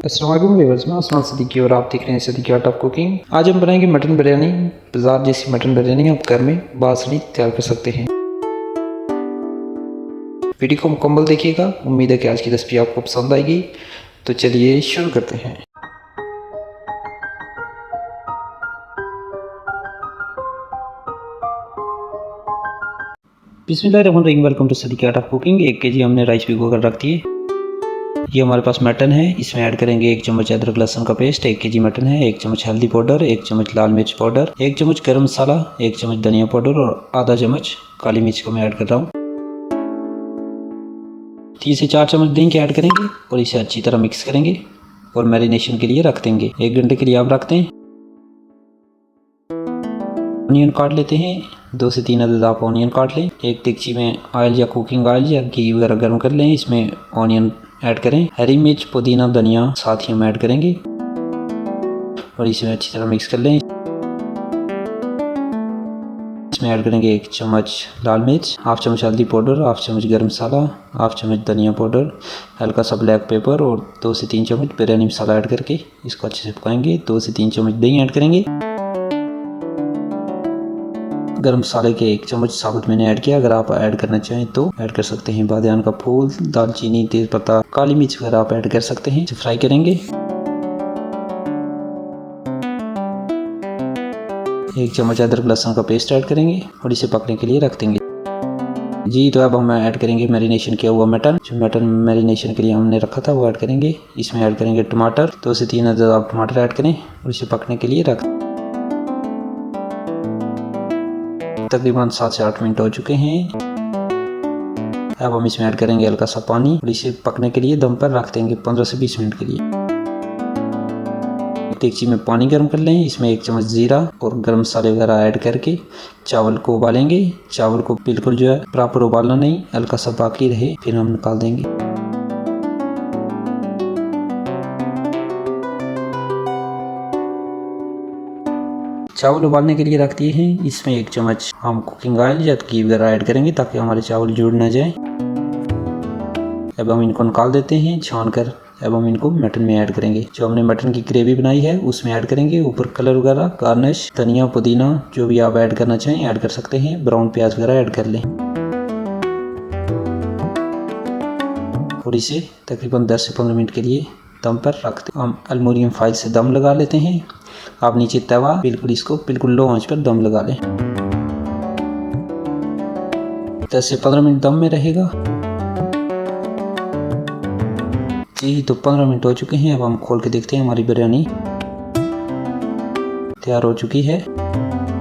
अस्सलाम वालेकुम व्यूअर्स, मैं उस्मान सिद्दीकी और आप देख रहे हैं सिद्दीकी आर्ट ऑफ कुकिंग। आज हम बनाएंगे मटन बिरयानी। बाजार जैसी मटन बिरयानी आप घर में बासानी तैयार कर सकते हैं। वीडियो को मुकम्मल देखिएगा। उम्मीद है कि आज की रेसिपी आपको पसंद आएगी। तो चलिए शुरू करते हैं। बिस्मिल्लाहिर्रहमानिर्रहीम। Welcome to Siddiqui art of cooking. 1 kg हमने राइस भिगो कर रख दिए। ये हमारे पास मटन है। इसमें ऐड करेंगे 1 चम्मच अदरक लहसुन का पेस्ट। 1 kg मटन है। 1 चम्मच हल्दी पाउडर, 1 चम्मच लाल मिर्च पाउडर, 1 चम्मच गरम मसाला, 1 चम्मच धनिया पाउडर और आधा चम्मच काली मिर्च को मैं ऐड कर रहा हूँ। 3 से 4 चम्मच दही के ऐड करेंगे और इसे अच्छी तरह मिक्स करेंगे और मैरिनेशन के लिए रख देंगे। 1 घंटे के लिए आप रखते हैं। ऑनियन काट लेते हैं। 2 से 3 अदद आप ऑनियन काट लें। एक देगची में ऑयल या कुकिंग ऑयल या घी वगैरह गर्म कर लें। इसमें ऑनियन ऐड करें। हरी मिर्च, पुदीना, धनिया साथ ही हम ऐड करेंगे और इसे अच्छी तरह मिक्स कर लें। इसमें ऐड करेंगे 1 चम्मच लाल मिर्च, हाफ चम्मच हल्दी पाउडर, हाफ चम्मच गरम मसाला, हाफ चम्मच धनिया पाउडर, हल्का सा ब्लैक पेपर और 2 से 3 चम्मच बिरयानी मसाला ऐड करके इसको अच्छे से पकाएंगे। 2 से 3 चम्मच दही ऐड करेंगे। गरम मसाले के 1 चम्मच साबुत मैंने ऐड किया। अगर आप ऐड करना चाहें तो ऐड कर सकते हैं। बादियान का फूल, दालचीनी, तेज़पत्ता, काली मिर्च वगैरह आप ऐड कर सकते हैं। इसे फ्राई करेंगे। 1 चम्मच अदरक लहसुन का पेस्ट ऐड करेंगे और इसे पकने के लिए रख देंगे। जी, तो अब हम ऐड करेंगे मैरिनेशन किया हुआ मटन। जो मटन मैरिनेशन के लिए हमने रखा था वो ऐड करेंगे। इसमें ऐड करेंगे टमाटर। 2 से 3 अदद आप टमाटर ऐड करें और इसे पकने के लिए रख। तकरीबन 7 से 8 मिनट हो चुके हैं। अब हम इसमें ऐड करेंगे हल्का सा पानी और इसे पकने के लिए दम पर रख देंगे 15 से 20 मिनट के लिए। देगची में पानी गर्म कर लें। इसमें 1 चम्मच जीरा और गरम मसाले वगैरह ऐड करके चावल को उबालेंगे। चावल को बिल्कुल जो है प्रॉपर उबालना नहीं, हल्का सा बाकी रहे फिर हम निकाल देंगे। चावल उबालने के लिए रख दिए हैं। इसमें 1 चम्मच हम कुकिंग ऑयल या घी वगैरह ऐड करेंगे ताकि हमारे चावल जुड़ ना जाए। अब हम इनको निकाल देते हैं छान कर। अब हम इनको मटन में ऐड करेंगे। जो हमने मटन की ग्रेवी बनाई है उसमें ऐड करेंगे। ऊपर कलर वगैरह, गार्निश, धनिया, पुदीना जो भी आप ऐड करना चाहें ऐड कर सकते हैं। ब्राउन प्याज वगैरह ऐड कर लें और इसे तकरीबन 10 से 15 मिनट के लिए दम पर रख दें। हम एल्युमिनियम फॉइल से दम लगा लेते हैं। आप नीचे तवा इसको बिल्कुल लो आंच पर दम लगा लें। 10 से 15 मिनट दम में रहेगा। जी, तो 15 मिनट हो चुके हैं। अब हम खोल के देखते हैं। हमारी बिरयानी तैयार हो चुकी है।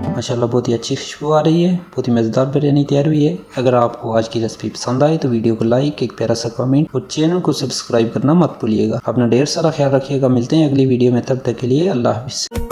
माशाल्लाह बहुत ही अच्छी खुशबू आ रही है। बहुत ही मज़ेदार बिरयानी तैयार हुई है। अगर आपको आज की रेसिपी पसंद आए तो वीडियो को लाइक, एक प्यारा सा कमेंट और चैनल को सब्सक्राइब करना मत भूलिएगा। अपना ढेर सारा ख्याल रखिएगा। मिलते हैं अगली वीडियो में। तब तक के लिए अल्लाह हाफिज़।